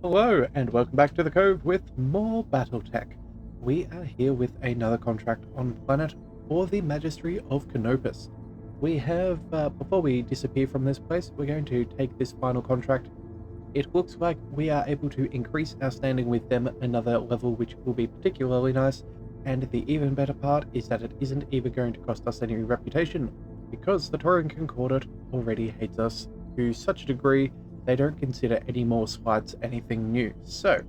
Hello, and welcome back to the Cove with more Battletech. We are here with another contract on planet for the Magistry of Canopus. We have, before we disappear from this place, we're going to take this final contract. It looks like we are able to increase our standing with them another level, which will be particularly nice. And the even better part is that it isn't even going to cost us any reputation, because the Taurian Concordat already hates us to such a degree they don't consider any more slights anything new. So,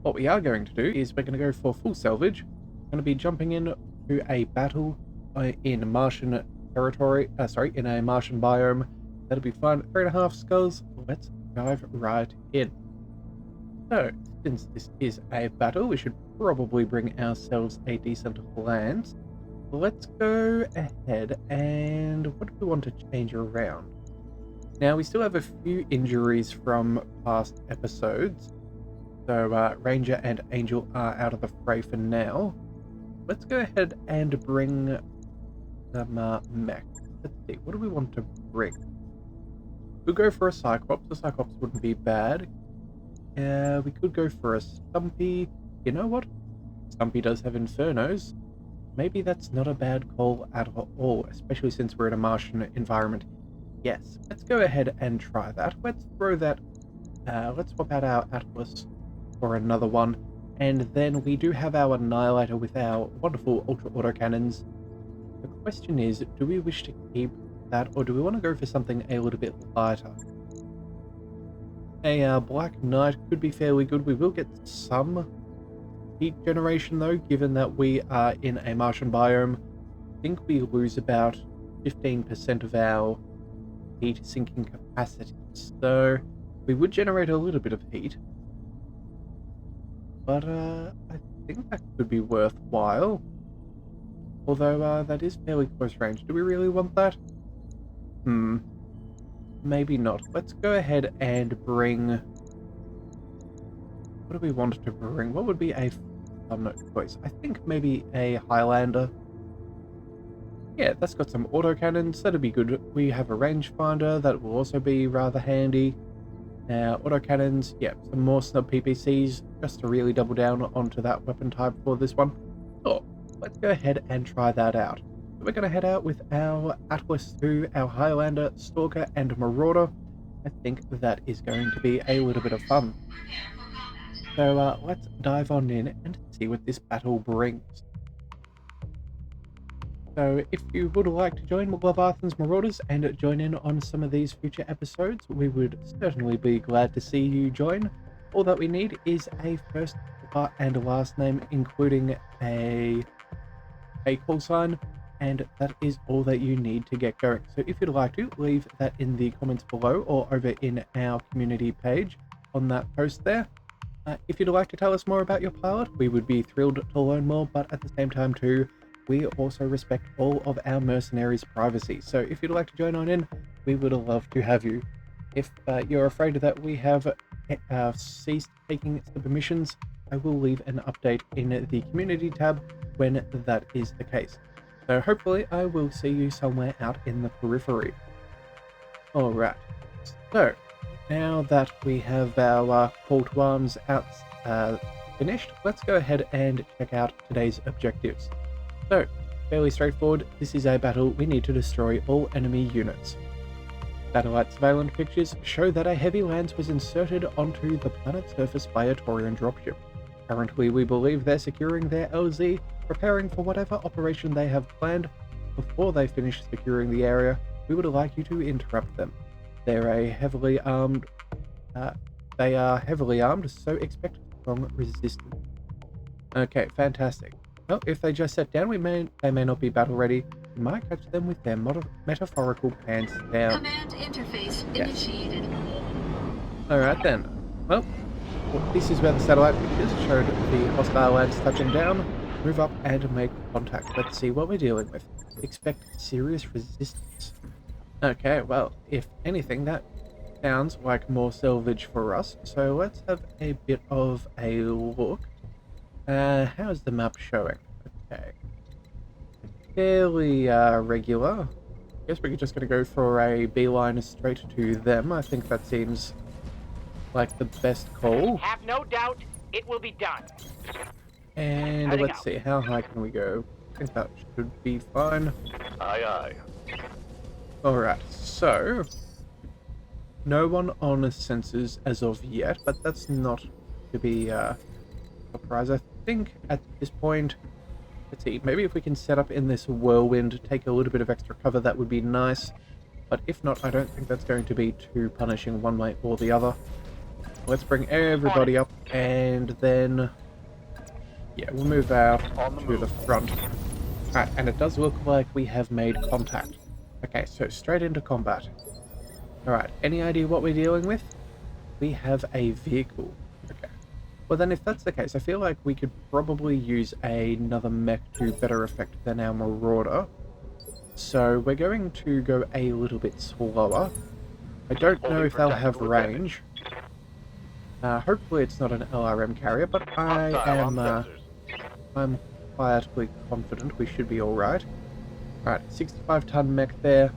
what we are going to do is we're going to go for full salvage. We're going to be jumping in to a battle in Martian territory, in a Martian biome. That'll be fun. 3.5 skulls. Let's dive right in. So, since this is a battle, we should probably bring ourselves a decent lance. Let's go ahead and what do we want to change around? Now, we still have a few injuries from past episodes, so Ranger and Angel are out of the fray for now. Let's go ahead and bring some mech. Let's see, what do we want to bring? We'll go for a Cyclops. The Cyclops wouldn't be bad. We could go for a Stumpy. You know what? Stumpy does have Infernos. Maybe that's not a bad call at all, especially since we're in a Martian environment. Yes, let's go ahead and try that. Let's throw that, let's swap out our Atlas for another one. And then we do have our Annihilator with our wonderful Ultra Autocannons. The question is, do we wish to keep that, or do we want to go for something a little bit lighter? A Black Knight could be fairly good. We will get some heat generation though, given that we are in a Martian biome. I think we lose about 15% of our heat sinking capacity, so we would generate a little bit of heat, but I think that could be worthwhile, although that is fairly close range. Do we really want that? Maybe not. Let's go ahead and bring, what do we want to bring? What would be a choice? I think maybe a Highlander. Yeah, that's got some autocannons, that'll be good. We have a rangefinder, that will also be rather handy. Autocannons, yeah, some more snub PPCs, just to really double down onto that weapon type for this one. So, let's go ahead and try that out. We're going to head out with our Atlas 2, our Highlander, Stalker, and Marauder. I think that is going to be a little bit of fun. So let's dive on in and see what this battle brings. So if you would like to join Leviathan's Marauders and join in on some of these future episodes, we would certainly be glad to see you join. All that we need is a first and last name, including a call sign, and that is all that you need to get going. So if you'd like to, leave that in the comments below or over in our community page on that post there. If you'd like to tell us more about your pilot, we would be thrilled to learn more, but at the same time too, we also respect all of our mercenaries' privacy. So if you'd like to join on in, we would love to have you. If you're afraid that we have ceased taking submissions, I will leave an update in the community tab when that is the case. So hopefully I will see you somewhere out in the periphery. Alright, so now that we have our call to arms out finished, let's go ahead and check out today's objectives. So, fairly straightforward, this is a battle we need to destroy all enemy units. Satellite surveillance pictures show that a heavy lance was inserted onto the planet's surface by a Taurian dropship. Currently, we believe they're securing their LZ, preparing for whatever operation they have planned. Before they finish securing the area, we would like you to interrupt them. They are heavily armed, so expect strong resistance. Okay, fantastic. Well, if they just sat down, they may not be battle ready. We might catch them with their metaphorical pants down. Command interface initiated. Alright then. Well, this is where the satellite pictures showed the hostile lance touching down. Move up and make contact. Let's see what we're dealing with. Expect serious resistance. Okay, well, if anything, that sounds like more salvage for us. So let's have a bit of a look. How's the map showing? Okay. Fairly regular. Guess we're just going to go for a beeline straight to them. I think that seems like the best call. Have no doubt it will be done. And Heading let's out. see, how high can we go? I think that should be fine. Aye, aye. Alright, so no one on sensors as of yet, but that's not to be a surprise. I think at this point, let's see, maybe if we can set up in this whirlwind, take a little bit of extra cover, that would be nice. But if not, I don't think that's going to be too punishing one way or the other. Let's bring everybody up, and then, yeah, we'll move out to the front. Alright, and it does look like we have made contact. Okay, so straight into combat. Alright, any idea what we're dealing with? We have a vehicle. Okay. Well then, if that's the case, I feel like we could probably use another mech to better effect than our Marauder. So we're going to go a little bit slower. I don't know if they'll have range. Hopefully it's not an LRM carrier, but I'm quietly confident we should be alright. Alright, 65-ton mech there.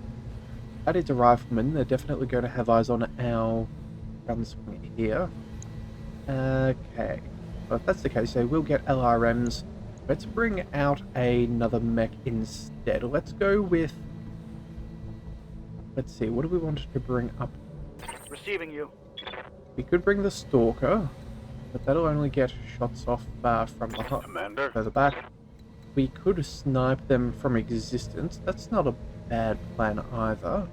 That is a rifleman. They're definitely going to have eyes on our gunswing here. Okay. Well, if that's the case, they will get LRMs. Let's bring out another mech instead. Let's go with... Let's see, what do we want to bring up? Receiving you. We could bring the Stalker, but that'll only get shots off from the Commander. further back. We could snipe them from existence. That's not a bad plan either.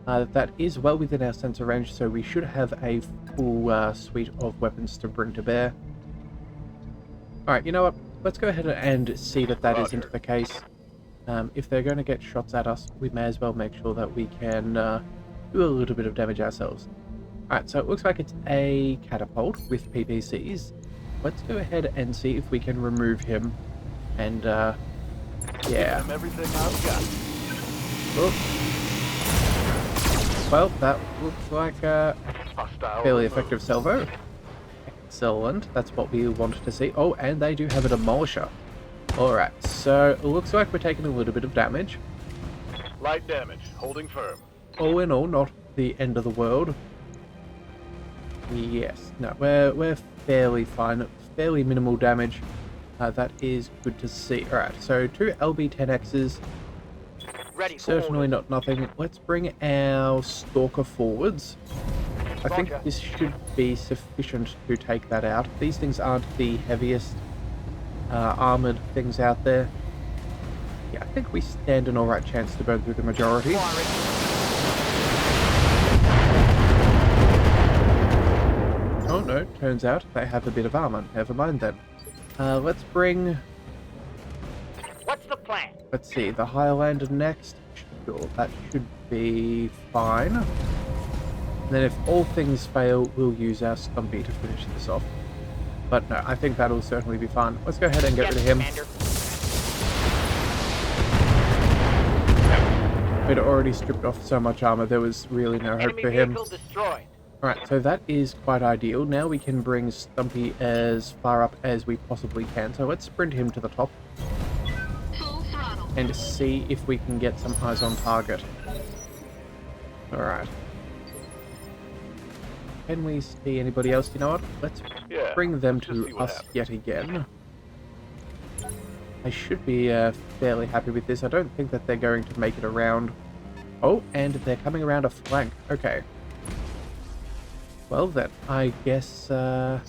That is well within our sensor range, so we should have a full suite of weapons to bring to bear. Alright, you know what? Let's go ahead and see that that isn't the case. If they're going to get shots at us, we may as well make sure that we can do a little bit of damage ourselves. Alright, so it looks like it's a catapult with PPCs. Let's go ahead and see if we can remove him. And, yeah. Everything I've got. Oh. Well, that looks like a fairly effective salvo. Excellent, that's what we wanted to see. Oh, and they do have a demolisher. Alright, so it looks like we're taking a little bit of damage. Light damage, holding firm. All in all, not the end of the world. Yes, no, we're fairly fine, fairly minimal damage. That is good to see. Alright, so 2 LB-10Xs. Ready. Certainly not nothing. Let's bring our Stalker forwards. I think this should be sufficient to take that out. These things aren't the heaviest armored things out there. Yeah, I think we stand an alright chance to burn through the majority. Oh no, turns out they have a bit of armor. Never mind then. Let's bring... What's the plan? Let's see, the Highlander next. Sure, that should be fine. And then if all things fail, we'll use our Stumpy to finish this off. But no, I think that'll certainly be fine. Let's go ahead and get rid of him. Commander. We'd already stripped off so much armor, there was really no hope Enemy for him. vehicle destroyed. Alright, so that is quite ideal. Now we can bring Stumpy as far up as we possibly can. So let's sprint him to the top Full throttle. and see if we can get some eyes on target. Alright. Can we see anybody else? You know what? Let's bring them to us yet again. I should be fairly happy with this. I don't think that they're going to make it around. Oh, and they're coming around a flank. Okay. Well then, I guess they've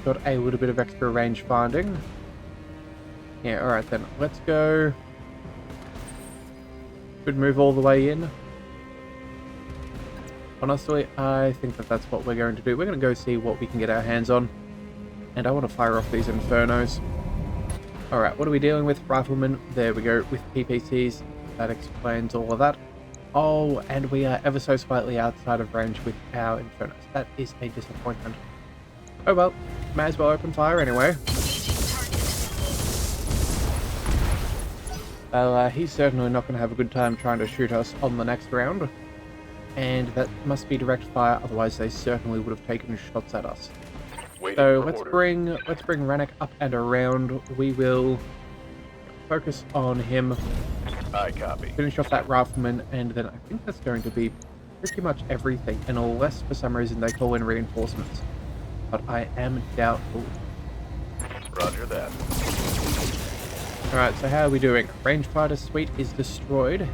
got a little bit of extra range finding. Yeah, alright then. Let's go. Could move all the way in. Honestly, I think that that's what we're going to do. We're going to go see what we can get our hands on. And I want to fire off these Infernos. Alright, what are we dealing with? Riflemen. There we go, with PPCs. That explains all of that. Oh, and we are ever so slightly outside of range with our Infernos. That is a disappointment. Oh well, may as well open fire anyway. Engaging target. Well, he's certainly not going to have a good time trying to shoot us on the next round. And that must be direct fire, otherwise they certainly would have taken shots at us. So let's bring Rennick up and around. We will focus on him. I copy. Finish off that rifleman, and then I think that's going to be pretty much everything, unless for some reason they call in reinforcements. But I am doubtful. Roger that. Alright, so how are we doing? Rangefighter suite is destroyed.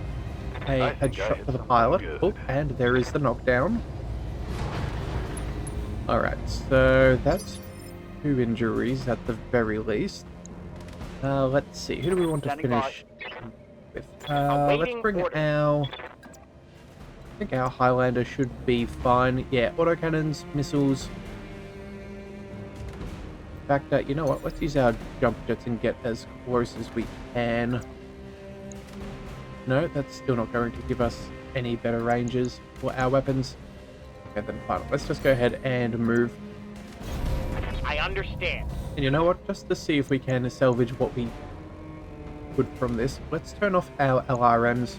A headshot for the pilot. Oh, and there is the knockdown. Alright, so that's 2 injuries at the very least. Let's see, who do we want to finish with? Let's bring our... I think our Highlander should be fine. Yeah, autocannons, missiles. In fact, you know what? Let's use our jump jets and get as close as we can. No, that's still not going to give us any better ranges for our weapons. Okay, then fine. Let's just go ahead and move. I understand. And you know what? Just to see if we can salvage what we could from this, let's turn off our LRMs.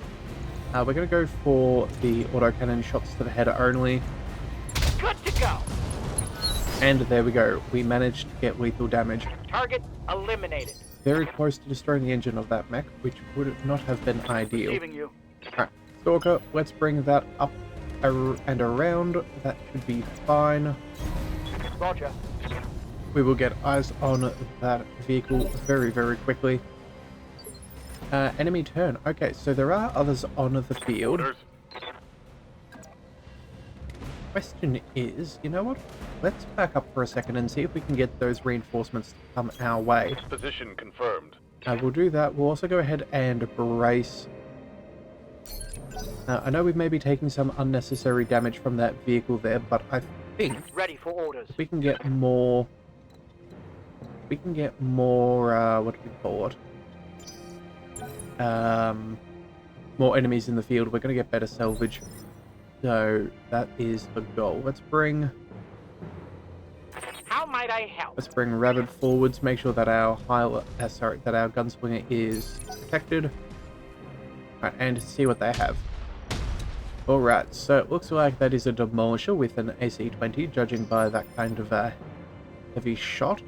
We're going to go for the autocannon shots to the head only. Good to go. And there we go. We managed to get lethal damage. Target eliminated. Very close to destroying the engine of that mech, which would not have been ideal. Receiving you. Alright, Stalker, let's bring that up and around. That should be fine. Roger. We will get eyes on that vehicle very, very quickly. Enemy turn. Okay, so there are others on the field. Orders. Question is, you know what? Let's back up for a second and see if we can get those reinforcements to come our way. Position confirmed. We'll do that. We'll also go ahead and brace. I know we've maybe taken some unnecessary damage from that vehicle there, but I think Ready for orders. we can get more... what do we call it? More enemies in the field. We're going to get better salvage. So that is the goal. Let's bring How might I help? Rabbit forwards. Make sure that our that our gunslinger is protected. Alright, and see what they have. Alright, so it looks like that is a demolisher with an AC-20, judging by that kind of heavy shot.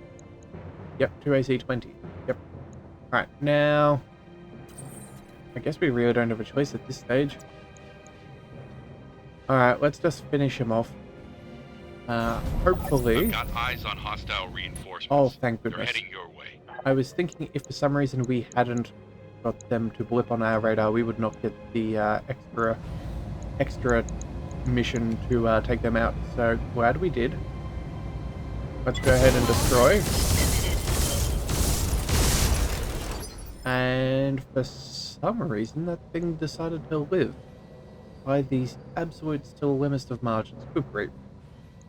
Yep, 2 AC-20. Yep. Alright, now I guess we really don't have a choice at this stage. Alright, let's just finish him off. Hopefully... I've got eyes on hostile reinforcements. Oh, thank They're goodness. heading your way. I was thinking if for some reason we hadn't got them to blip on our radar, we would not get the extra mission to take them out. So glad we did. Let's go ahead and destroy. And for some reason, that thing decided to live. By these absolute still limmest of margins. Good grief.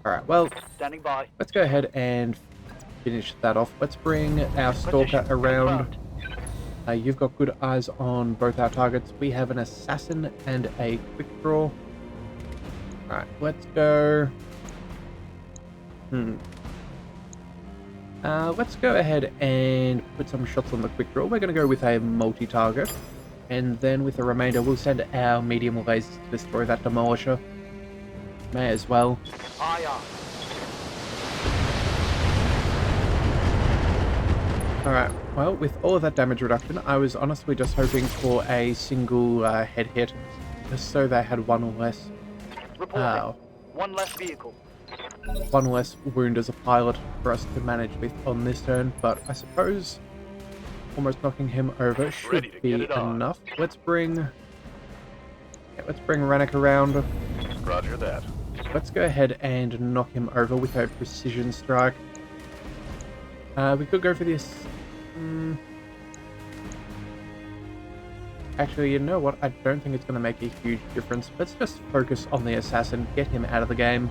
Alright, well, Standing by. let's go ahead and finish that off. Let's bring our Stalker Position around. confirmed. You've got good eyes on both our targets. We have an assassin and a quick draw. Alright, let's go... let's go ahead and put some shots on the quick draw. We're going to go with a multi-target. And then with the remainder, we'll send our medium lasers to destroy that demolisher. May as well. Aye, aye. Alright, well, with all of that damage reduction, I was honestly just hoping for a single head hit, just so they had one less One less vehicle. wound as a pilot for us to manage with on this turn, but I suppose almost knocking him over should be enough. Let's bring Rennick around. Roger that. Let's go ahead and knock him over with a precision strike. We could go for this. Actually, you know what? I don't think it's going to make a huge difference. Let's just focus on the assassin, get him out of the game.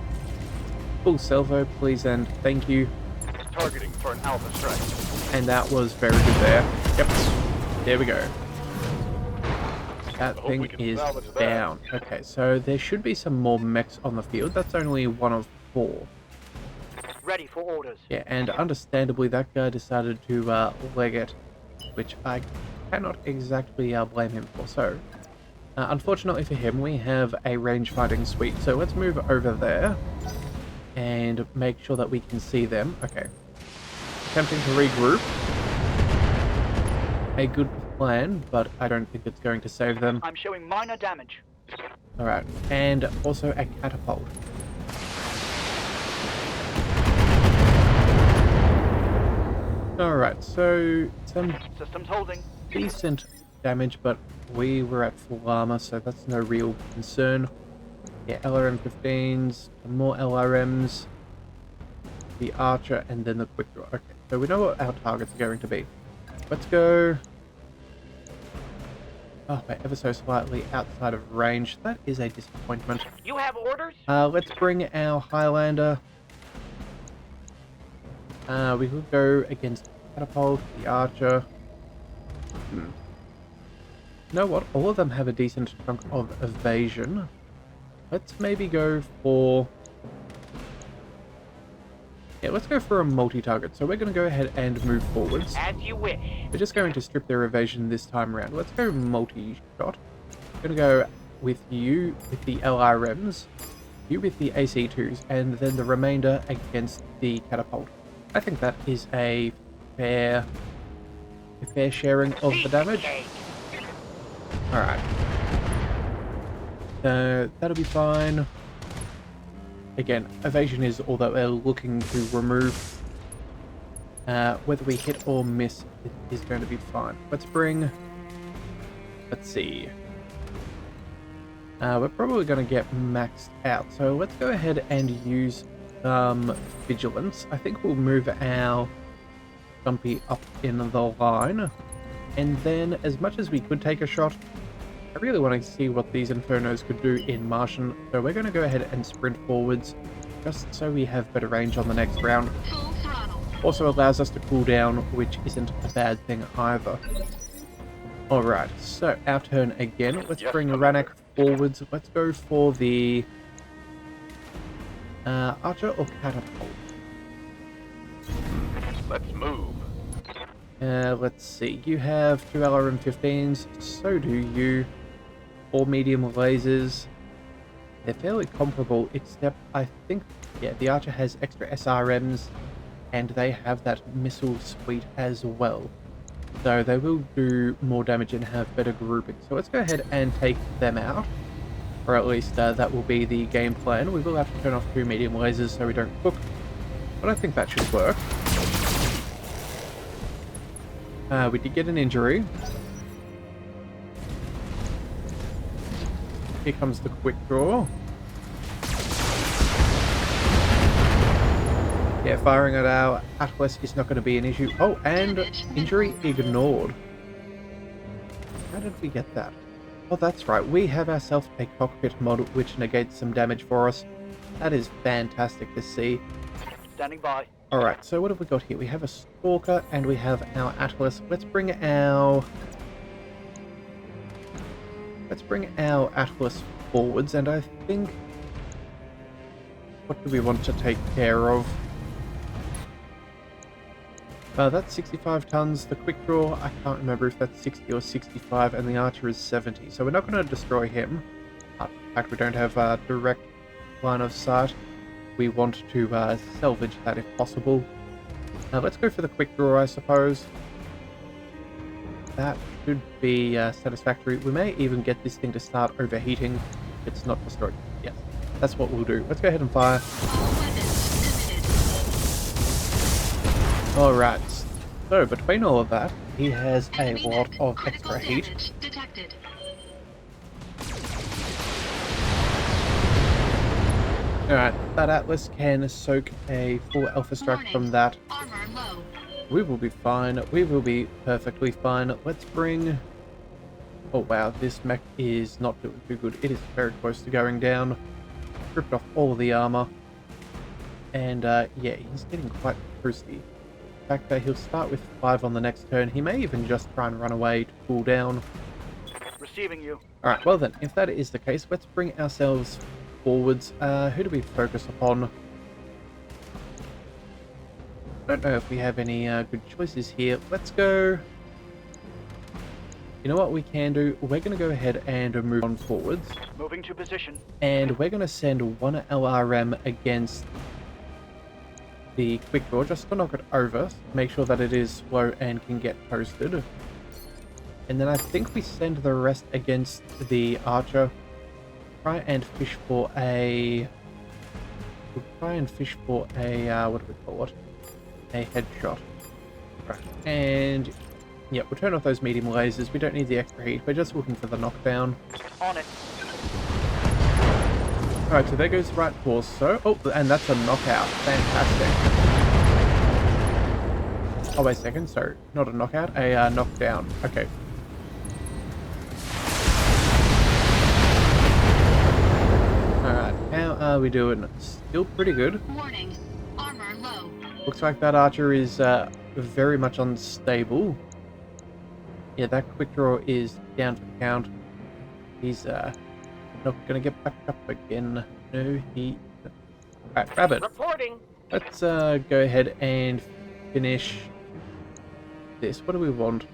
Full salvo, please and thank you. Targeting for an alpha strike. And that was very good there. Yep. There we go. That hope we thing can is salvage that. down. Okay, so there should be some more mechs on the field. That's only one of 4. Ready for orders. Yeah, and understandably that guy decided to leg it, which I cannot exactly blame him for. So, unfortunately for him, we have a range fighting suite. So let's move over there and make sure that we can see them. Okay. Attempting to regroup. A good plan, but I don't think it's going to save them. I'm showing minor damage. Alright, and also a catapult. Alright, so some Systems holding. decent damage, but we were at full armor, so that's no real concern. Yeah, LRM-15s, more LRMs, the archer, and then the quick draw. Okay, so we know what our targets are going to be. Let's go... Oh, we're ever so slightly outside of range. That is a disappointment. You have orders? Let's bring our Highlander. We could go against Catapult, the Archer. You know what? All of them have a decent chunk of evasion. Let's maybe go for... Yeah, let's go for a multi-target. So we're going to go ahead and move forwards. As you wish. We're just going to strip their evasion this time around. Let's go multi-shot. I'm going to go with you with the LRMs, you with the AC2s, and then the remainder against the Catapult. I think that is a fair sharing of the damage. Alright. That'll be fine. Again, evasion is all that we're looking to remove. Whether we hit or miss, it is going to be fine. Let's see. We're probably going to get maxed out, so let's go ahead and use vigilance. I think we'll move our Stumpy up in the line, and then as much as we could take a shot, I really want to see what these Infernos could do in Martian, so we're going to go ahead and sprint forwards, just so we have better range on the next round. Full throttle. Also allows us to cool down, which isn't a bad thing either. Alright, so our turn again. Let's bring Ranak forwards. Let's go for the Archer or Catapult. Let's move. Let's see. You have 2 LRM-15s, so do you. 4 medium lasers. They're fairly comparable, except I think, yeah, the Archer has extra SRMs, and they have that missile suite as well. So they will do more damage and have better grouping. So let's go ahead and take them out. Or at least that will be the game plan. We will have to turn off 2 medium lasers so we don't cook. But I think that should work. We did get an injury. Here comes the quick draw. Yeah, firing at our Atlas is not going to be an issue. Oh, and injury ignored. How did we get that? Oh, that's right. We have ourselves a cockpit mod which negates some damage for us. That is fantastic to see. Standing by. Alright, so what have we got here? We have a Stalker and we have our Atlas. Let's bring our Atlas forwards, and I think... What do we want to take care of? That's 65 tons. The quick draw, I can't remember if that's 60 or 65, and the Archer is 70. So we're not going to destroy him. In fact, we don't have a direct line of sight. We want to salvage that if possible. Let's go for the quick draw, I suppose. That should be satisfactory. We may even get this thing to start overheating if it's not destroyed. Yes, that's what we'll do. Let's go ahead and fire. All weapons limited. Alright, so between all of that, he has a Enemy lot mech. of Critical extra heat. damage detected. Alright, that Atlas can soak a full Alpha Strike Warning. from that. Armor low. We will be fine. We will be perfectly fine. Let's bring... Oh wow, this mech is not doing too good. It is very close to going down. Stripped off all the armor. And yeah, he's getting quite thirsty. In fact, he'll start with 5 on the next turn. He may even just try and run away to cool down. Receiving you. Alright, well then, if that is the case, let's bring ourselves forwards. Who do we focus upon? I don't know if we have any good choices here. Let's go... You know what we can do? We're going to go ahead and move on forwards. Moving to position. And we're going to send 1 LRM against the quick draw, just to knock it over. Make sure that it is slow and can get posted. And then I think we send the rest against the Archer. try and fish for a... We'll try and fish for a, what do we call it? A headshot. Right, and... yeah, we'll turn off those medium lasers. We don't need the extra heat. We're just looking for the knockdown. On it. Alright, so there goes the right torso. Oh, and that's a knockout. Fantastic. Oh, wait a second. Sorry, not a knockout, a knockdown. Okay. Alright, how are we doing? Still pretty good. Warning. Armor low. Looks like that archer is very much unstable. Yeah, that quick draw is down for the count. He's not gonna get back up again. No, he... Alright, Rabbit. Reporting. Let's go ahead and finish this. What do we want?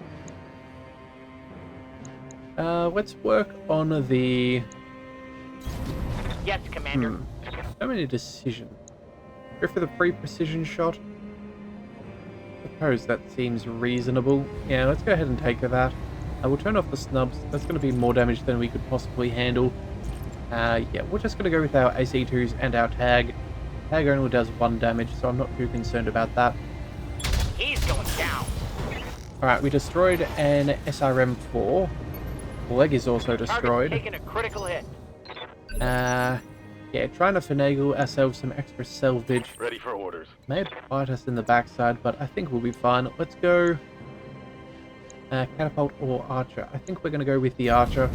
Let's work on the... Yes, Commander. So many decisions. Go for the pre-precision shot. Suppose that seems reasonable. Yeah, let's go ahead and take that. We'll turn off the snubs. That's going to be more damage than we could possibly handle. Yeah, we're just going to go with our AC2s and our tag. Tag only does 1 damage, so I'm not too concerned about that. He's going down. Alright, we destroyed an SRM-4. The leg is also destroyed. Taking a critical hit. Yeah, trying to finagle ourselves some extra salvage. Ready for orders. May bite us in the backside, but I think we'll be fine. Let's go catapult or archer. I think we're going to go with the archer.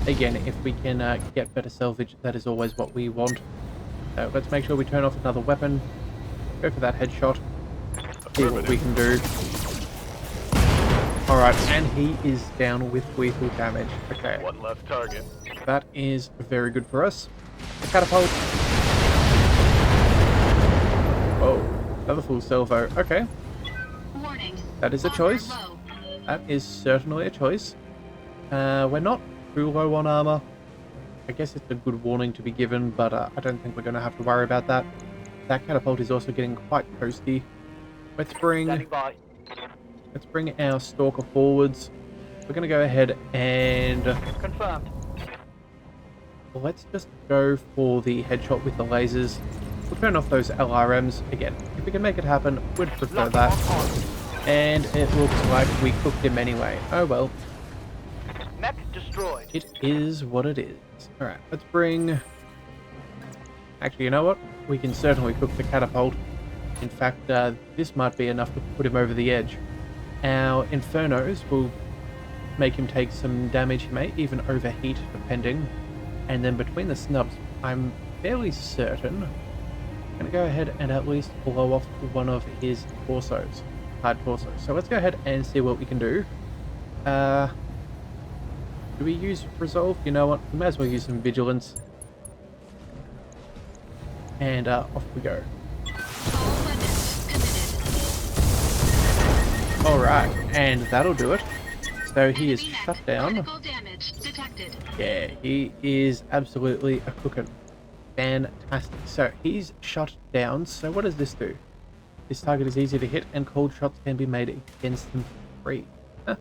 Again, if we can get better salvage, that is always what we want. So let's make sure we turn off another weapon. Go for that headshot. See what we can do. Alright, and he is down with lethal damage. Okay. 1 less target. That is very good for us. Catapult. Oh, another full salvo. Okay. Warning. That is a Armor choice. low. That is certainly a choice. We're not too low on armor. I guess it's a good warning to be given, but I don't think we're going to have to worry about that. That catapult is also getting quite toasty. Let's bring our stalker forwards. We're going to go ahead and... Confirmed. let's just go for the headshot with the lasers. We'll turn off those LRMs. Again, if we can make it happen, we'd prefer that. And it looks like we cooked him anyway. Oh well. Mech destroyed. It is what it is. Alright, let's bring... actually, you know what? We can certainly cook the catapult. In fact, this might be enough to put him over the edge. Our Infernos will make him take some damage. He may even overheat, depending. And then between the snubs, I'm fairly certain I'm going to go ahead and at least blow off one of his torsos. Hard torsos. So let's go ahead and see what we can do. Do we use Resolve? You know what? We might as well use some Vigilance. And off we go. All weapons committed. Alright, and that'll do it. So he is Enemy mech. shut down. Critical damage detected. Yeah, he is absolutely a cookin'. Fantastic. So he's shut down. So what does this do? This target is easy to hit and cold shots can be made against them for free. Huh.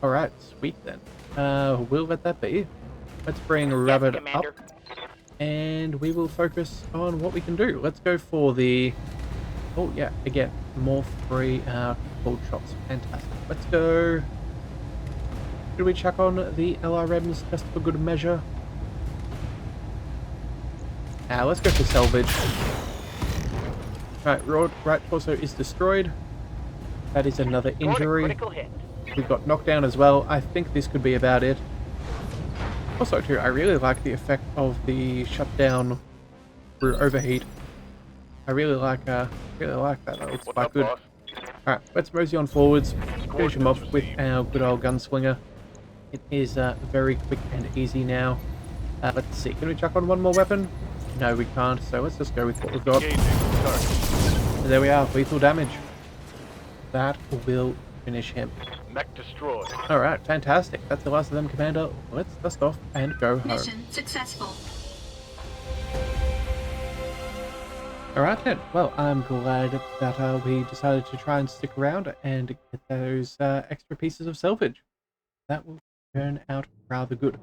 Alright, sweet then. We'll let that be. Let's bring Rabbit up. Commander. And we will focus on what we can do. Let's go for the... oh yeah, again, more free cold shots. Fantastic. Let's go... should we chuck on the LRMs just for good measure? Let's go for salvage. Right, right torso is destroyed. That is another injury. Critical hit. We've got knockdown as well. I think this could be about it. Also, too, I really like the effect of the shutdown through overheat. I really like that. That looks What's quite up, good. boss? Alright, let's mosey on forwards. Finish him off with our good old gunslinger. It is very quick and easy now. Let's see, can we chuck on one more weapon? No, we can't, so let's just go with what we've got. Engaging target. There we are, lethal damage. That will finish him. Mech destroyed. Alright, fantastic. That's the last of them, Commander. Let's dust off and go home. Mission successful. Alright then, well, I'm glad that we decided to try and stick around and get those extra pieces of salvage. That will turn out rather good.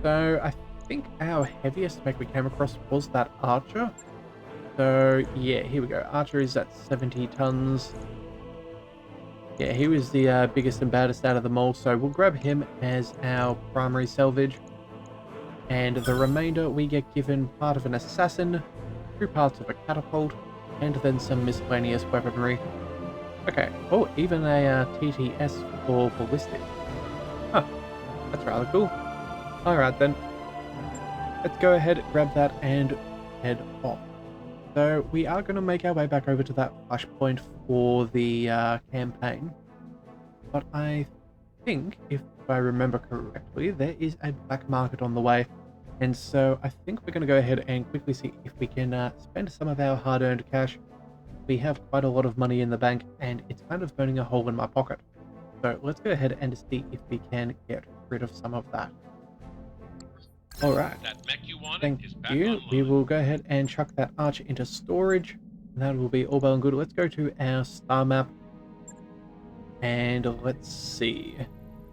So, I think our heaviest mech we came across was that Archer. So yeah, here we go. Archer is at 70 tons. Yeah, he was the biggest and baddest out of them all, so we'll grab him as our primary salvage. And the remainder we get given part of an assassin, 2 parts of a catapult, and then some miscellaneous weaponry. Okay, oh, even a TTS for ballistic. Huh, that's rather cool. Alright then, let's go ahead, grab that, and head off. So we are going to make our way back over to that flashpoint for the campaign. But I think, if I remember correctly, there is a black market on the way. And so I think we're going to go ahead and quickly see if we can spend some of our hard-earned cash. We have quite a lot of money in the bank, and it's kind of burning a hole in my pocket. So let's go ahead and see if we can get rid of some of that. Alright, That mech you wanted thank is back you. online. We will go ahead and chuck that Archer into storage. That will be all well and good. Let's go to our star map. And let's see.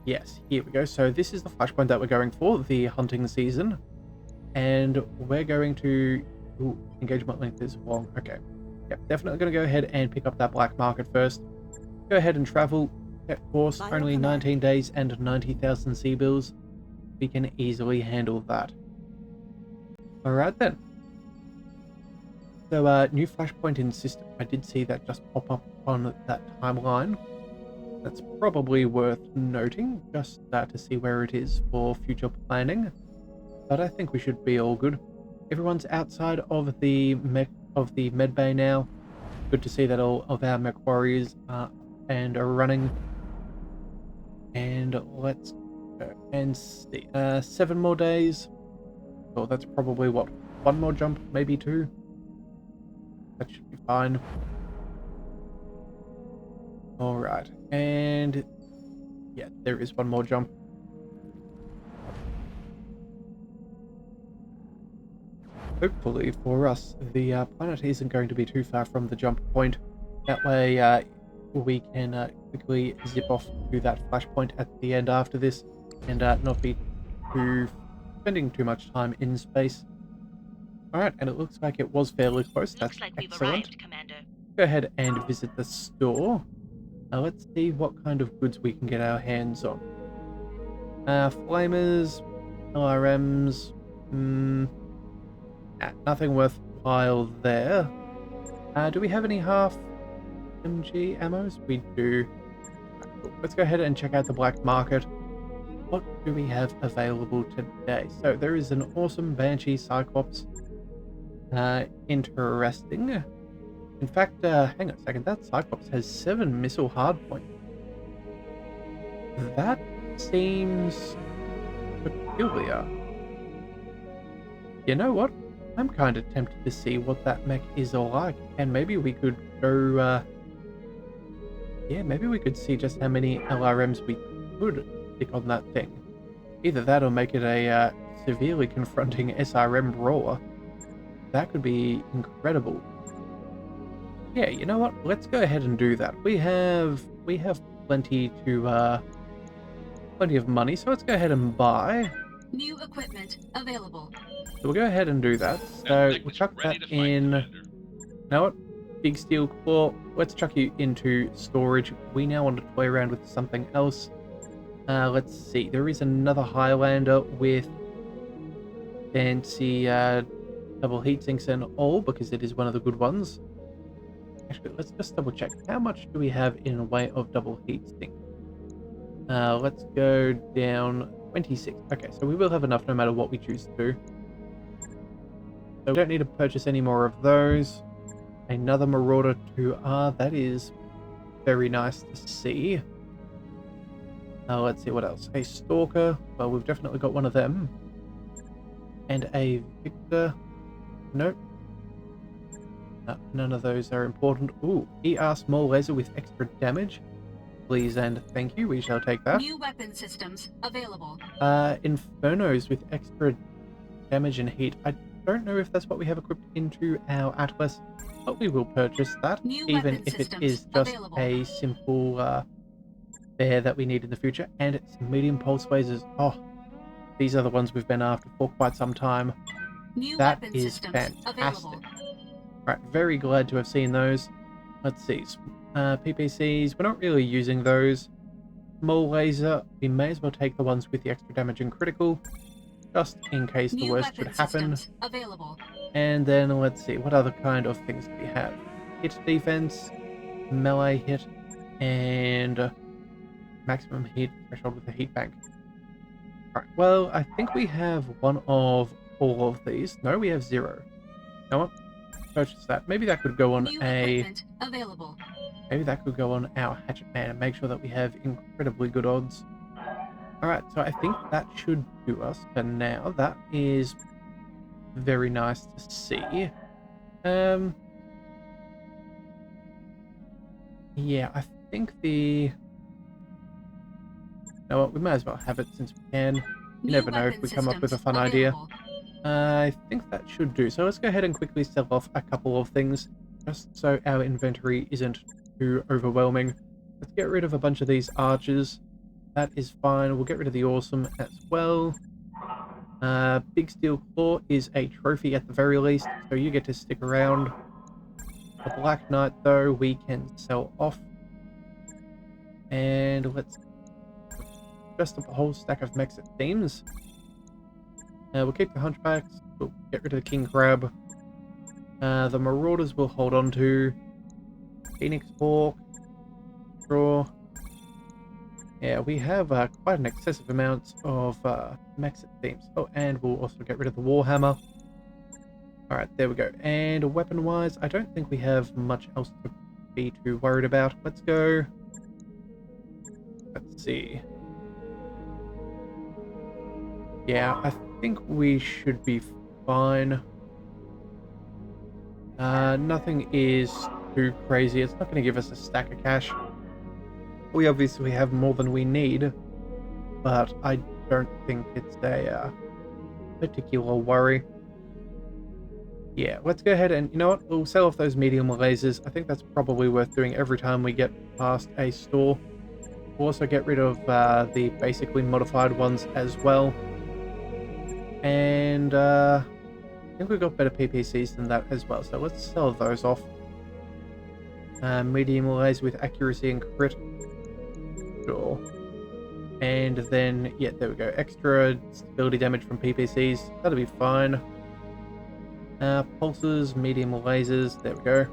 Yes, here we go. So this is the flashpoint that we're going for, the hunting season. And we're going to... Ooh, engagement length is long. Okay. Yep, definitely going to go ahead and pick up that black market first. Go ahead and travel. Jet course, only 19 days and 90,000 sea bills. We can easily handle that. Alright then. So, new flashpoint in system. I did see that just pop up on that timeline. That's probably worth noting, just to see where it is for future planning. But I think we should be all good. Everyone's outside of the med bay now. Good to see that all of our MechWarriors are running. And let's go and see. 7 more days. So that's probably what, 1 more jump, maybe 2. That should be fine. Alright, and yeah, there is 1 more jump. Hopefully for us, the planet isn't going to be too far from the jump point. That way we can quickly zip off to that flashpoint at the end after this, and not be spending too much time in space. Alright, and it looks like it was fairly close. That's excellent. Commander. Go ahead and visit the store. Let's see what kind of goods we can get our hands on. Flamers, LRMs, nothing worthwhile there. Do we have any half MG ammos? We do. Cool. Let's go ahead and check out the black market. What do we have available today? So there is an awesome Banshee Cyclops. Interesting. In fact, hang on a second, that Cyclops has 7 missile hardpoint. That seems peculiar. You know what? I'm kind of tempted to see what that mech is like, and maybe we could go, yeah, maybe we could see just how many LRMs we could stick on that thing. Either that or make it a severely confronting SRM brawler. That could be incredible. Yeah, you know what? Let's go ahead and do that. We have plenty of money, so let's go ahead and buy. New equipment available. So we'll go ahead and do that. So we'll chuck that in. You know what? Big steel claw. Let's chuck you into storage. We now want to toy around with something else. Let's see. There is another Highlander with fancy double heat sinks and all, because it is one of the good ones. Actually, let's just double check. How much do we have in way of double heat sink? Let's go down 26. Okay, so we will have enough no matter what we choose to do. So we don't need to purchase any more of those. Another Marauder 2R. That is very nice to see. Let's see what else. A Stalker. Well, we've definitely got one of them. And a Victor. Nope. None of those are important. Ooh, ER small laser with extra damage. Please and thank you. We shall take that. New weapon systems available. Infernos with extra damage and heat. I don't know if that's what we have equipped into our Atlas, but we will purchase that, even if it is just a simple bear that we need in the future. And some medium pulse lasers. Oh, These are the ones we've been after for quite some time. New That weapon is systems fantastic. available. Right, very glad to have seen those. Let's see. PPCs, we're not really using those. Small laser, we may as well take the ones with the extra damage and critical, just in case the New worst should weapon happen. systems available. And then let's see, what other kind of things do we have? Hit defense, melee hit, and maximum heat threshold with the heat bank. Alright, well, I think we have one of all of these. No, we have 0. You know what? Purchase that. Maybe that could go on New a... equipment available. Maybe that could go on our Hatchet Man and make sure that we have incredibly good odds. Alright, so I think that should do us for now. That is very nice to see. Yeah, I think the... You know what, we might as well have it since we can. You New never know if weapon we come up with a systems fun idea. available. I think that should do. So let's go ahead and quickly sell off a couple of things, just so our inventory isn't too overwhelming. Let's get rid of a bunch of these archers. That is fine. We'll get rid of the awesome as well. Big Steel Claw is a trophy at the very least, so you get to stick around. The Black Knight, though, we can sell off. And let's just a whole stack of mechs, it seems. We'll keep the Hunchbacks. We'll get rid of the King Crab. The Marauders we'll hold on to. Phoenix Hawk. Draw. Yeah, we have quite an excessive amount of mechs, it seems. Oh, and we'll also get rid of the Warhammer. Alright, there we go. And weapon-wise, I don't think we have much else to be too worried about. Let's go. Let's see. Yeah, I think we should be fine. Nothing is too crazy. It's not going to give us a stack of cash. We obviously have more than we need, but I don't think it's a particular worry. Yeah, let's go ahead and, you know what, we'll sell off those medium lasers. I think that's probably worth doing every time we get past a store. We'll also get rid of the basically modified ones as well. And I think we've got better PPCs than that as well, so let's sell those off. Medium laser with accuracy and crit. Sure. And then, yeah, there we go. Extra stability damage from PPCs. That'll be fine. Pulses, medium lasers. There we go.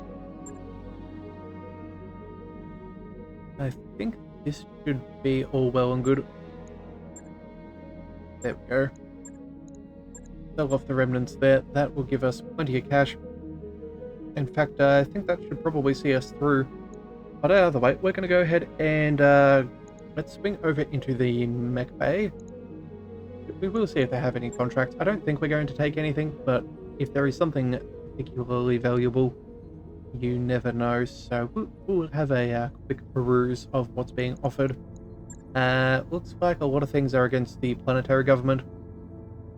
I think this should be all well and good. There we go. Sell off the remnants there. That will give us plenty of cash. In fact, I think that should probably see us through. But either way, we're going to go ahead and let's swing over into the mech bay. We will see if they have any contracts. I don't think we're going to take anything, but if there is something particularly valuable, you never know. So we'll have a quick peruse of what's being offered. Looks like a lot of things are against the planetary government.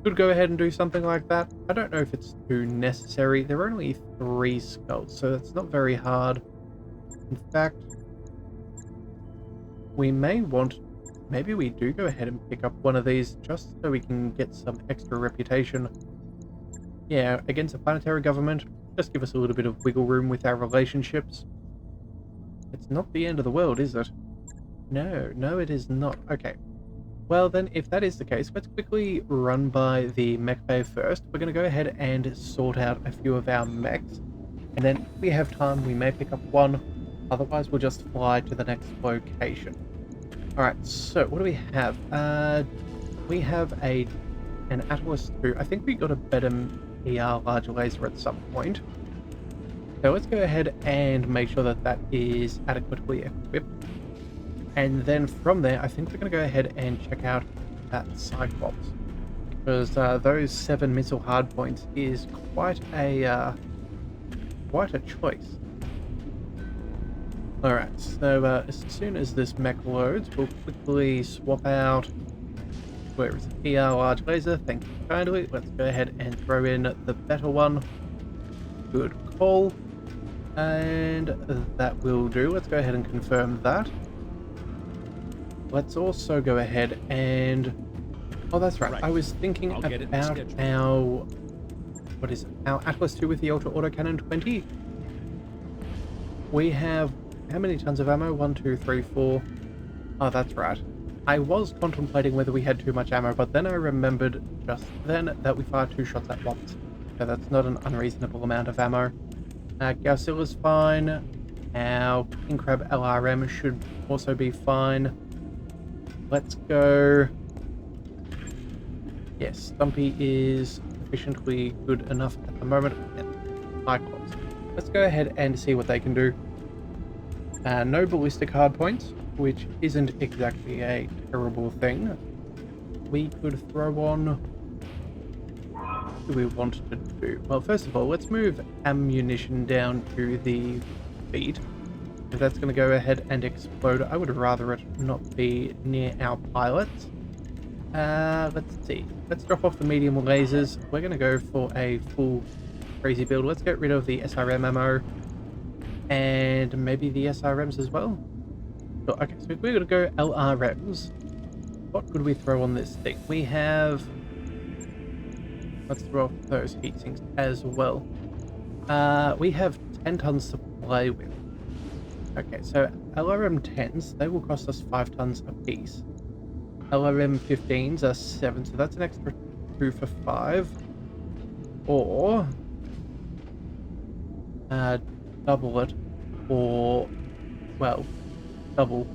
Could go ahead and do something like that. I don't know if it's too necessary. There are only 3 skulls, so it's not very hard. In fact, we may want... Maybe we do go ahead and pick up one of these just so we can get some extra reputation. Yeah, against a planetary government, just give us a little bit of wiggle room with our relationships. It's not the end of the world, is it? No, it is not. Okay. Well then, if that is the case, let's quickly run by the mech bay first. We're going to go ahead and sort out a few of our mechs. And then if we have time, we may pick up one. Otherwise, we'll just fly to the next location. Alright, so what do we have? We have an Atlas 2. I think we got a better ER large laser at some point. So let's go ahead and make sure that that is adequately equipped. And then from there, I think we're going to go ahead and check out that Cyclops. Because those 7 missile hardpoints is quite a choice. Alright, so as soon as this mech loads, we'll quickly swap out... Where is it? ER large laser, thank you kindly. Let's go ahead and throw in the better one. Good call. And that will do. Let's go ahead and confirm that. Let's also go ahead and Oh, that's right. Right. I was thinking I'll get it about scheduled. our... What is it? Our Atlas 2 with the Ultra Autocannon 20. We have... How many tons of ammo? 1, 2, 3, 4. Oh, that's right. I was contemplating whether we had too much ammo, but then I remembered just then that we fired 2 shots at once. So that's not an unreasonable amount of ammo. Gaussilla's fine. Our King Crab LRM should also be fine. Let's go... Yes, Stumpy is sufficiently good enough at the moment. Cyclops. Let's go ahead and see what they can do. No ballistic hardpoints, which isn't exactly a terrible thing. We could throw on... What do we want to do? Well, first of all, let's move ammunition down to the feet. If that's going to go ahead and explode, I would rather it not be near our pilots. Let's see. Let's drop off the medium lasers. We're going to go for a full crazy build. Let's get rid of the SRM ammo and maybe the SRMs as well. So, okay, so if we're going to go LRMs, what could we throw on this thing? We have... Let's throw off those heat sinks as well. We have 10 tons to play with. Okay, so LRM 10s, they will cost us 5 tons a piece. LRM 15s are 7, so that's an extra 2 for 5. Or double it, or well, double.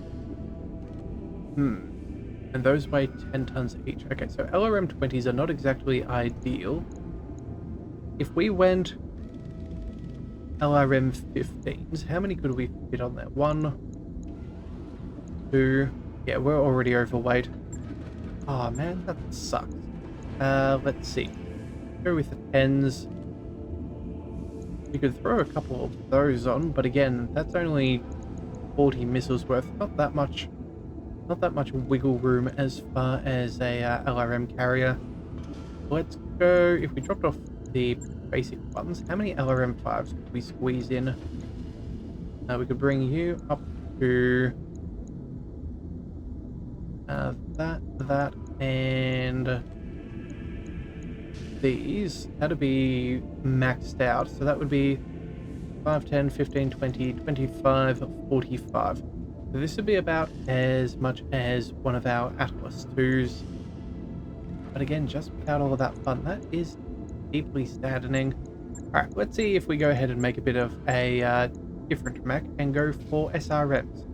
And those weigh 10 tons each. Okay, so LRM 20s are not exactly ideal. If we went LRM 15s, how many could we fit on there? 1, 2. Yeah, we're already overweight. Oh man, that sucks. Let's see. Go with the 10s. We could throw a couple of those on, but again, that's only 40 missiles worth. Not that much wiggle room as far as a LRM carrier. Let's go. If we dropped off the basic ones, how many LRM 5s could we squeeze in? We could bring you up to that, and these. That'd be maxed out, so that would be 5, 10, 15, 20, 25, 45. So this would be about as much as one of our Atlas 2s. But again, just without all of that fun, that is deeply saddening. Alright, let's see if we go ahead and make a bit of a different mech and go for SRMs.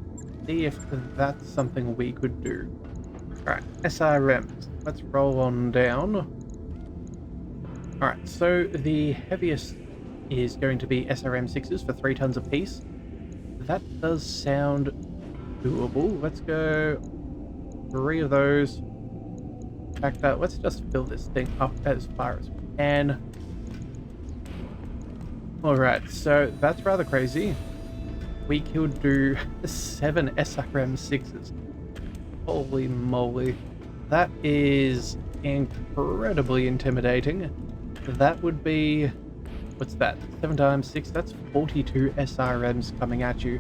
See if that's something we could do. Alright, SRMs. Let's roll on down. Alright, so the heaviest is going to be SRM 6s for 3 tons apiece. That does sound doable. Let's go 3 of those. In fact, let's just fill this thing up as far as we can. Alright, so that's rather crazy. We could do 7 SRM 6s. Holy moly. That is incredibly intimidating. That would be... What's that? 7 times 6? That's 42 SRMs coming at you.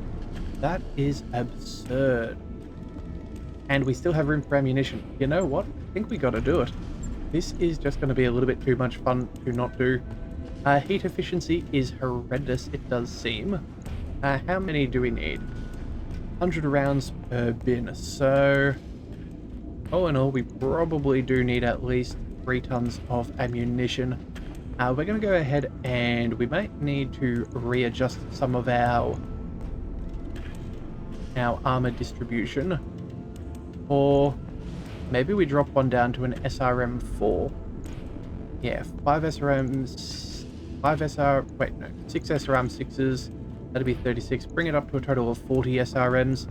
That is absurd. And we still have room for ammunition. You know what? I think we gotta do it. This is just going to be a little bit too much fun to not do. Heat efficiency is horrendous, it does seem. How many do we need? 100 rounds per bin. So, all in all, we probably do need at least 3 tons of ammunition. We're going to go ahead and we might need to readjust some of our armor distribution. Or maybe we drop one down to an SRM 4. Yeah, 6 SRM 6s. That'd be 36. Bring it up to a total of 40 SRMs.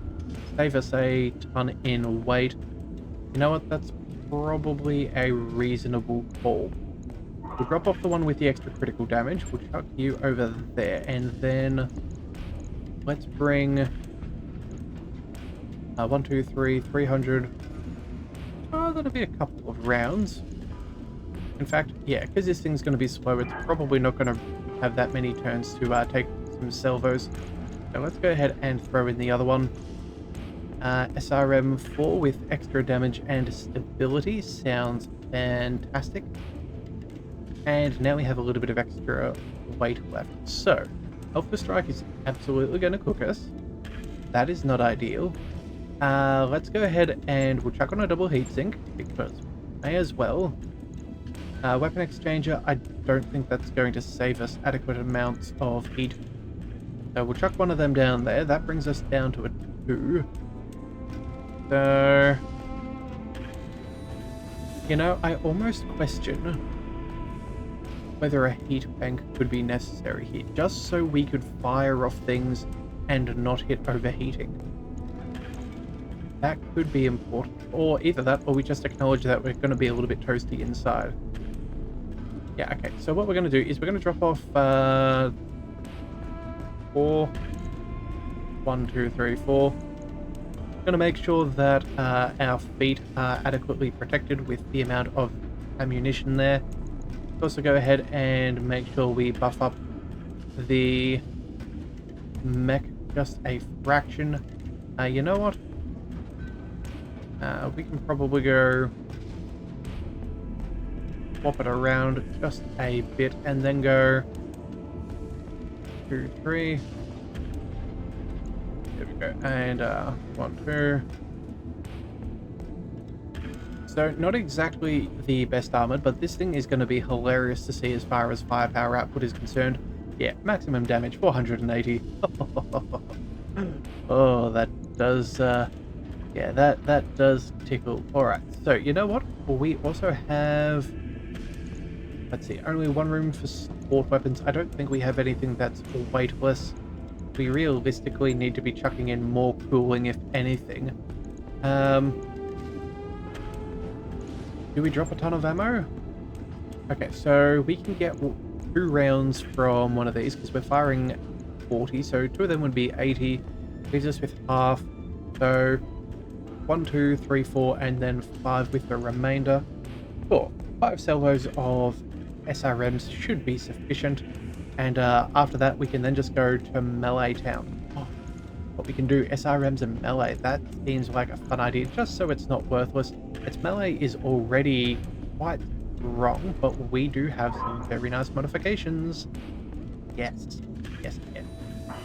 Save us a ton in weight. You know what? That's probably a reasonable call. We'll drop off the one with the extra critical damage. We'll chuck you over there. And then let's bring 1, 2, 3, 300. Oh, that'll be a couple of rounds. In fact, yeah, because this thing's going to be slow, it's probably not going to have that many turns to take some salvos. So let's go ahead and throw in the other one. SRM 4 with extra damage and stability sounds fantastic. And now we have a little bit of extra weight left. So, Alpha Strike is absolutely going to cook us. That is not ideal. Let's go ahead and we'll chuck on a double heatsink because may as well. Weapon exchanger, I don't think that's going to save us adequate amounts of heat. So we'll chuck one of them down there. That brings us down to a 2. So, you know, I almost question whether a heat bank could be necessary here, just so we could fire off things and not hit overheating. That could be important. Or either that, or we just acknowledge that we're going to be a little bit toasty inside. Yeah, okay, so what we're going to do is we're going to drop off 4. 1, 2, 3, 4. Going to make sure that our feet are adequately protected with the amount of ammunition there. Also go ahead and make sure we buff up the mech just a fraction. You know what? We can probably go swap it around just a bit and then go 2, 3. There we go. And 1, 2. So not exactly the best armored, but this thing is going to be hilarious to see as far as firepower output is concerned. Yeah, maximum damage 480. Oh, that does yeah, that does tickle. Alright, so you know what? We also have, let's see, only one room for support weapons. I don't think we have anything that's weightless. We realistically need to be chucking in more cooling, if anything. Do we drop a ton of ammo? Okay, so we can get 2 rounds from one of these because we're firing 40, so 2 of them would be 80. Leaves us with half. So 1, 2, 3, 4, and then 5 with the remainder. 4. 5 salvos of SRMs should be sufficient. And after that, we can then just go to Melee Town. Oh, but we can do SRMs and Melee. That seems like a fun idea, just so it's not worthless. Its Melee is already quite strong, but we do have some very nice modifications. Yes. Yes, yes.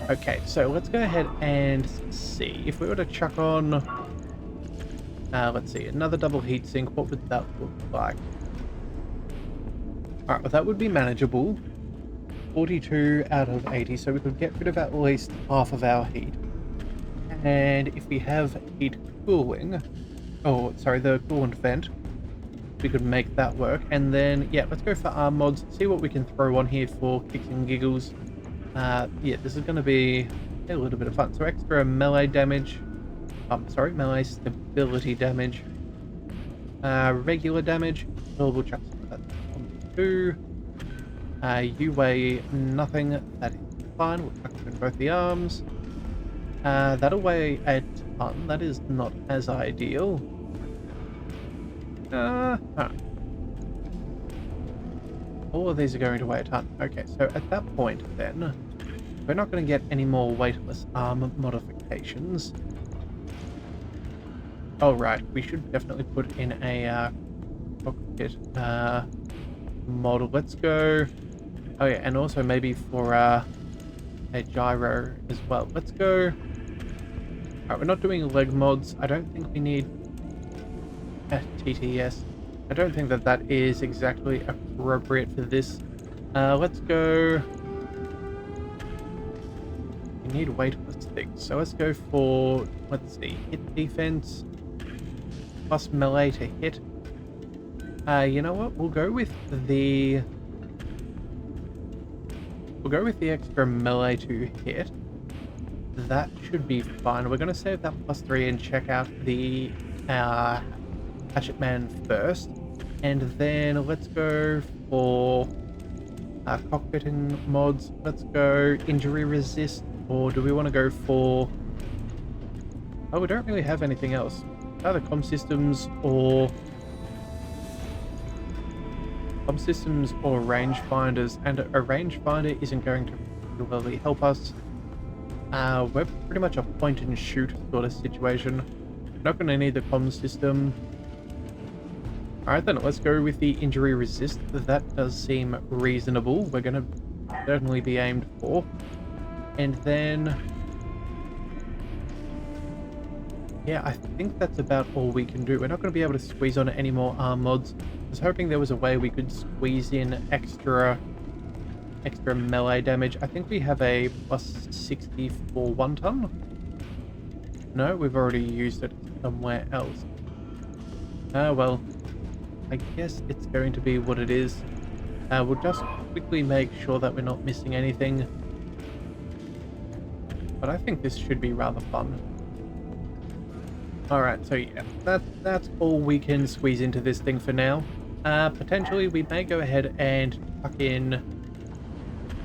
Okay, so let's go ahead and see. If we were to chuck on, let's see, another double heatsink, what would that look like? Alright, well that would be manageable. 42 out of 80, so we could get rid of at least half of our heat. And if we have heat cooling, oh, sorry, the coolant vent, we could make that work. And then, yeah, let's go for arm mods, see what we can throw on here for kicks and giggles. Yeah, this is going to be a little bit of fun. So extra melee damage, sorry, melee stability damage, regular damage, we'll chuck that on 2. You weigh nothing, that is fine, we'll chuck it in both the arms. That'll weigh a ton, that is not as ideal. All of these are going to weigh a ton. Okay, so at that point then, we're not going to get any more weightless armor modifications. Oh right, we should definitely put in a cockpit model. Let's go. Oh yeah, and also maybe for a gyro as well. Let's go. Alright, we're not doing leg mods. I don't think we need a TTS. I don't think that that is exactly appropriate for this. Let's go. We need weightless things, so let's go for, let's see, hit defense plus melee to hit. You know what? We'll go with the extra melee to hit. That should be fine. We're going to save that +3 and check out the Hatchet Man first. And then let's go for cockpitting mods. Let's go injury resist, or do we want to go for... Oh, we don't really have anything else. Either comm systems or rangefinders, and a rangefinder isn't going to particularly help us. We're pretty much a point and shoot sort of situation. Not going to need the comm system. Alright then, let's go with the injury resist. That does seem reasonable. We're going to certainly be aimed for. And then... yeah, I think that's about all we can do. We're not going to be able to squeeze on any more arm mods. I was hoping there was a way we could squeeze in extra melee damage. I think we have a plus 60 for 1 ton. No, we've already used it somewhere else. Well, I guess it's going to be what it is. We'll just quickly make sure that we're not missing anything. But I think this should be rather fun. Alright, so yeah, that's all we can squeeze into this thing for now. Potentially we may go ahead and tuck in...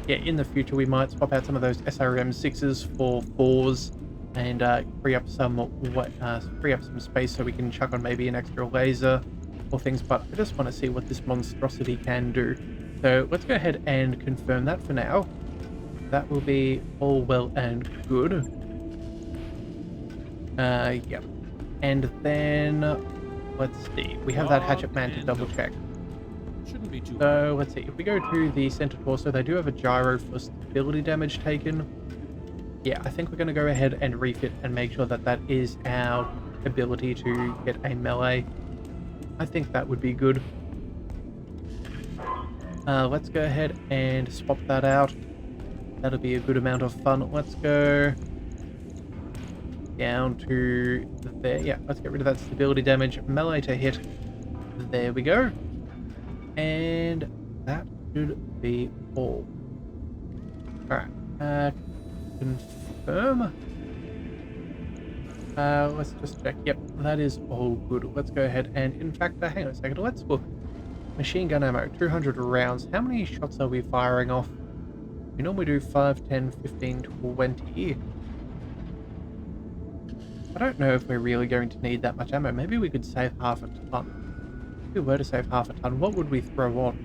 yeah, in the future we might swap out some of those SRM 6s for 4s and free up some space so we can chuck on maybe an extra laser or things, but I just want to see what this monstrosity can do. So let's go ahead and confirm that for now. That will be all well and good. Yep. And then, let's see, we have that hatchet man to double check. Shouldn't be too So let's see, if we go to the center torso, they do have a gyro for stability damage taken. Yeah, I think we're going to go ahead and refit and make sure that that is our ability to get a melee. I think that would be good. Let's go ahead and swap that out. That'll be a good amount of fun. Let's go down to there. Yeah, let's get rid of that stability damage. Melee to hit. There we go. And that should be all. Alright. Confirm. Let's just check. Yep, that is all good. Let's go ahead and, in fact, hang on a second. Let's look. Machine gun ammo, 200 rounds. How many shots are we firing off? We normally do 5, 10, 15, 20. I don't know if we're really going to need that much ammo. Maybe we could save half a ton. If we were to save half a ton, what would we throw on?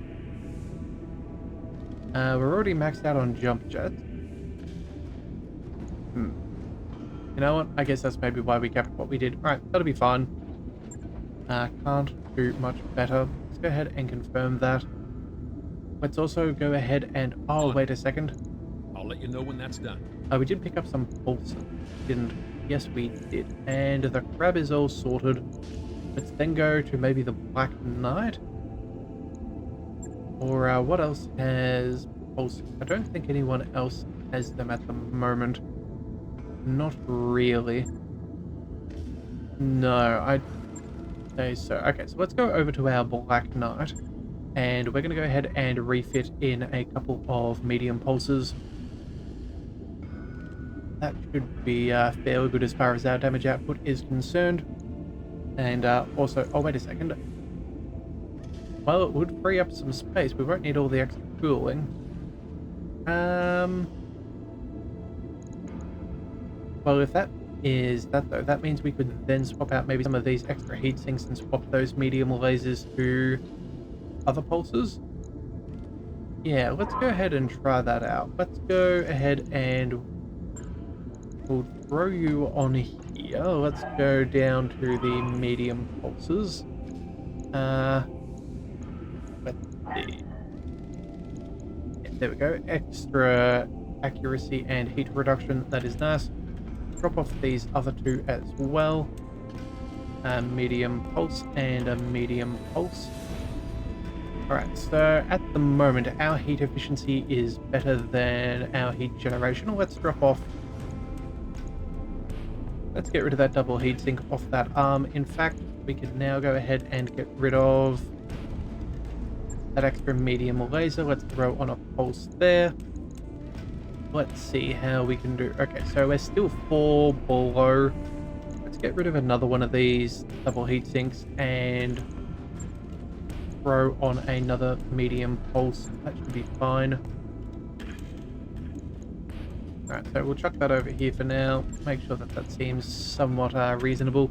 We're already maxed out on jump jets. You know what? I guess that's maybe why we kept what we did. Alright, that'll be fine. Can't do much better. Let's go ahead and confirm that. Let's also go ahead and... oh, wait a second. I'll let you know when that's done. We did pick up some pulse. Didn't... yes, we did. And the crab is all sorted. Let's then go to maybe the Black Knight. Or what else has pulse? I don't think anyone else has them at the moment. Not really. No, I'd say so. Okay, so let's go over to our Black Knight. And we're going to go ahead and refit in a couple of medium pulses. That should be fairly good as far as our damage output is concerned. And also, oh wait a second. Well, it would free up some space. We won't need all the extra cooling. Well, if that is that though, that means we could then swap out maybe some of these extra heat sinks and swap those medium lasers to other pulses. Yeah, let's go ahead and try that out. Let's go ahead and we'll throw you on here. Let's go down to the medium pulses. Let's see. Yeah, there we go. Extra accuracy and heat reduction. That is nice. Drop off these other two as well. A medium pulse and a medium pulse. Alright, so at the moment our heat efficiency is better than our heat generation. Let's drop off. Let's get rid of that double heat sink off that arm. In fact, we can now go ahead and get rid of that extra medium laser. Let's throw on a pulse there. Let's see how we can do. Okay, so we're still 4 below. Let's get rid of another one of these double heat sinks and throw on another medium pulse. That should be fine. Alright, so we'll chuck that over here for now. Make sure that that seems somewhat reasonable.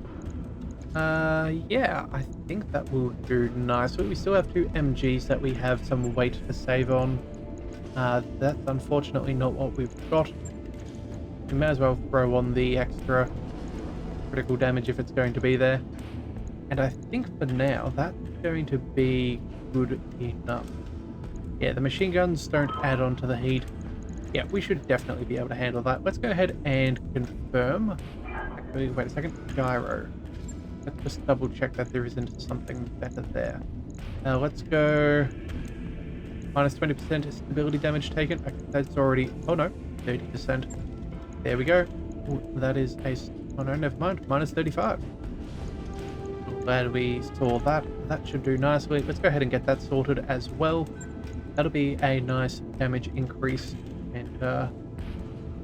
Yeah, I think that will do nicely. We still have 2 MGs that we have some weight to save on. That's unfortunately not what we've got. we may as well throw on the extra critical damage if it's going to be there. And I think for now, that's going to be good enough. Yeah, the machine guns don't add on to the heat. Yeah, we should definitely be able to handle that. Let's go ahead and confirm. Actually, wait a second. Gyro. Let's just double check that there isn't something better there. Let's go minus 20% stability damage taken. Okay, that's already, oh no, 30%. There we go. Ooh, that is a, oh no, never mind, minus 35. Glad we saw that. That should do nicely. Let's go ahead and get that sorted as well. That'll be a nice damage increase, and yeah,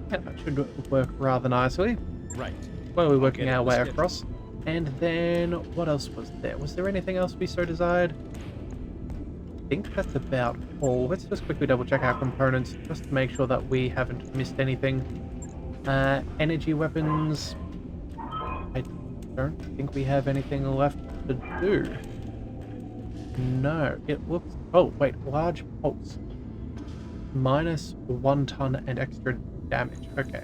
that should work rather nicely. Right. Well, we're working our way across. And then, what else was there? Was there anything else we so desired? I think that's about all. Let's just quickly double check our components, just to make sure that we haven't missed anything. Energy weapons. I don't think we have anything left to do. No, it looks... Oh, wait, large pulse. Minus 1 ton and extra damage. Okay.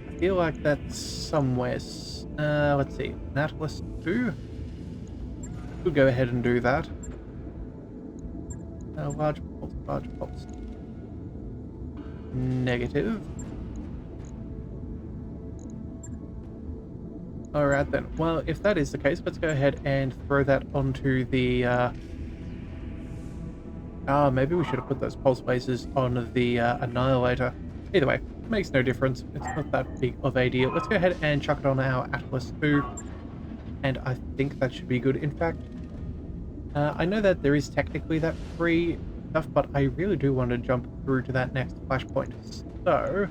I feel like that's somewhere... let's see. Nautilus 2? We'll go ahead and do that. Large pulse, large pulse. Negative. Alright then. Well, if that is the case, let's go ahead and throw that onto the... maybe we should have put those pulse lasers on the Annihilator. Either way, makes no difference. It's not that big of a deal. Let's go ahead and chuck it on our Atlas 2. And I think that should be good. In fact, I know that there is technically that free stuff, but I really do want to jump through to that next flashpoint. So,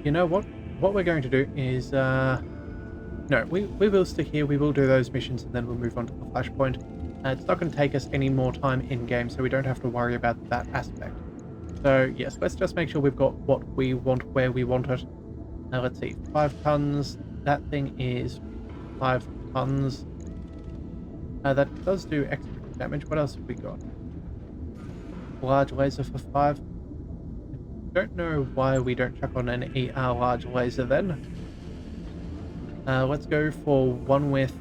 you know what? What we're going to do is... no, we will stick here. We will do those missions, and then we'll move on to the flashpoint. It's not going to take us any more time in-game, so we don't have to worry about that aspect. So, yes, let's just make sure we've got what we want where we want it. Now, let's see. 5 tons. That thing is 5 tons. That does do extra damage. What else have we got? Large laser for 5. Don't know why we don't chuck on an ER large laser then. Let's go for one with...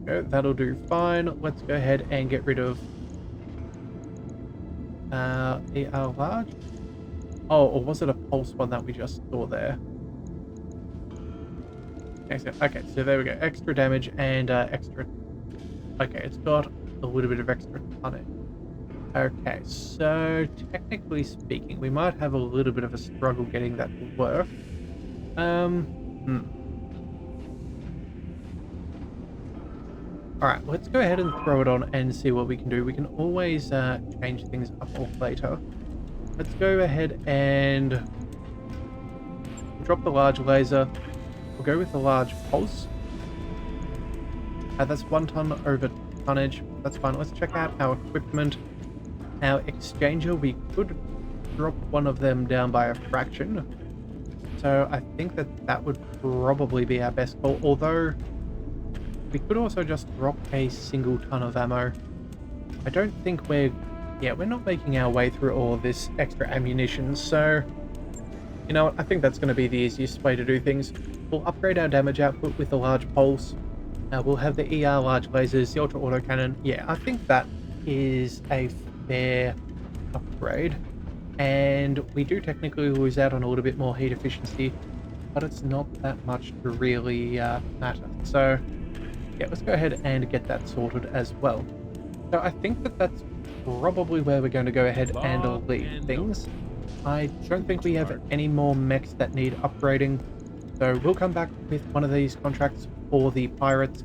That'll do fine. Let's go ahead and get rid of ER large. Oh, or was it a pulse one that we just saw there? Excellent. Okay, so there we go. Extra damage and extra... Okay, it's got a little bit of extra tonnage. Okay, so technically speaking, we might have a little bit of a struggle getting that to work. Alright, let's go ahead and throw it on and see what we can do. We can always change things up or later. Let's go ahead and drop the large laser. We'll go with the large pulse. That's 1 ton over tonnage. That's fine. Let's check out our equipment. Our exchanger, we could drop one of them down by a fraction. So I think that would probably be our best call. Although, we could also just drop a single ton of ammo. I don't think we're not making our way through all of this extra ammunition. So, you know what? I think that's going to be the easiest way to do things. We'll upgrade our damage output with the large pulse. We'll have the ER large lasers, the ultra autocannon. Yeah, I think that is a fair upgrade. And we do technically lose out on a little bit more heat efficiency, but it's not that much to really matter. So, yeah, let's go ahead and get that sorted as well. So I think that's probably where we're going to go ahead and leave things. I don't think we have any more mechs that need upgrading. So we'll come back with one of these contracts for the pirates.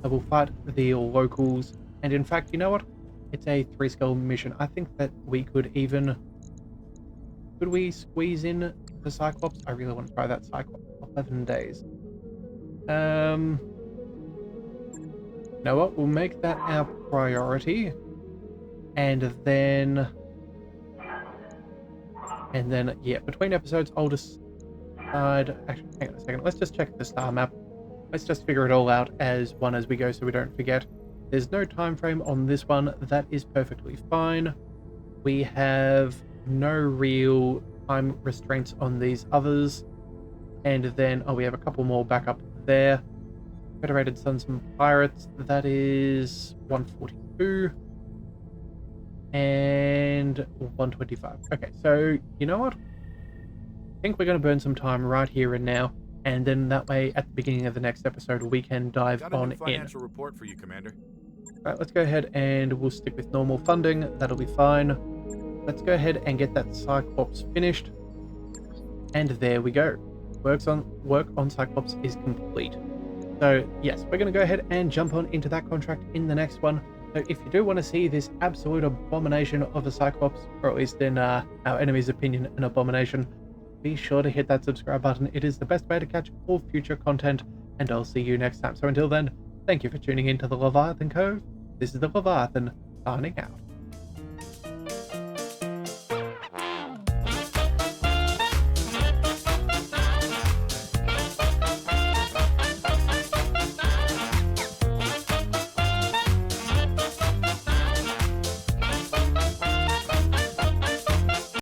We'll fight the locals. And in fact, you know what? It's a 3-scale mission. I think that we could even... Could we squeeze in the Cyclops? I really want to try that Cyclops. 11 days. You know what? We'll make that our priority. And then, yeah, between episodes, I'll decide... Actually, hang on a second. Let's just check the star map. Let's just figure it all out as we go so we don't forget. There's no time frame on this one. That is perfectly fine. We have no real time restraints on these others. And then, oh, we have a couple more back up there. Federated Sons and Pirates, that is 142. And 125. Okay, so you know what? I think we're going to burn some time right here and now. And then that way, at the beginning of the next episode, we can dive Got a on new in. financial report for you, Commander. Right, let's go ahead and we'll stick with normal funding. That'll be fine. Let's go ahead and get that Cyclops finished. And there we go. Work on Cyclops is complete. So yes, we're going to go ahead and jump on into that contract in the next one. So if you do want to see this absolute abomination of a Cyclops, or at least in our enemy's opinion, an abomination, be sure to hit that subscribe button. It is the best way to catch all future content, and I'll see you next time. So until then, thank you for tuning in to the Leviathan Cove. This is the Leviathan, signing out.